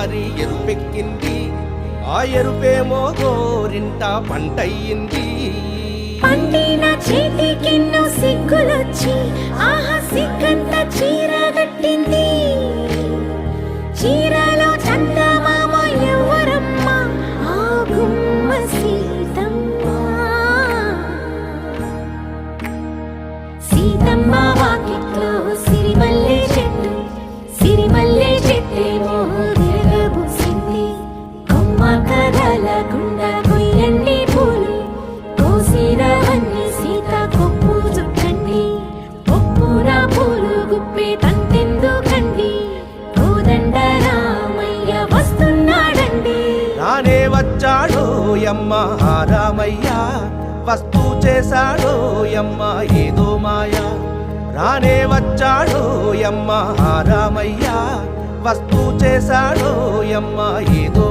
మారి ఎరుపెక్కింది, ఆ ఎరుపేమో గోరింట పంటయ్యింది. పండిన చేతికెన్నో సిగ్గులొచ్చి ఆహా సిగ్గంత చీరగట్టింది. చీరలో చందమామ ఎవరమ్మ, ఆ గుమ్మ సీతమ్మ. సీతమ్మ వాకిట్లో సిరిమల్లె చెట్టు, సిరిమల్లె చెట్టేమో విరగబూసింది. కొమ్మ కదలకుండా కొయ్యండి పూలు, కోసిరవన్నీ సీత కొప్పు చుట్టండి. కొప్పున పూలు గుప్పే తంతెందుకండి, కోదండ రామయ్య వస్తున్నాడండి. రానే వచ్చాడో యమ్మ ఆ రామయ్య, వస్తూ చేశాడో యమ్మ ఏదో మాయ. రానే వచ్చాడో యమ్మ ఆ రామయ్య, వస్తూ చేశాడో యమ్మ ఏదో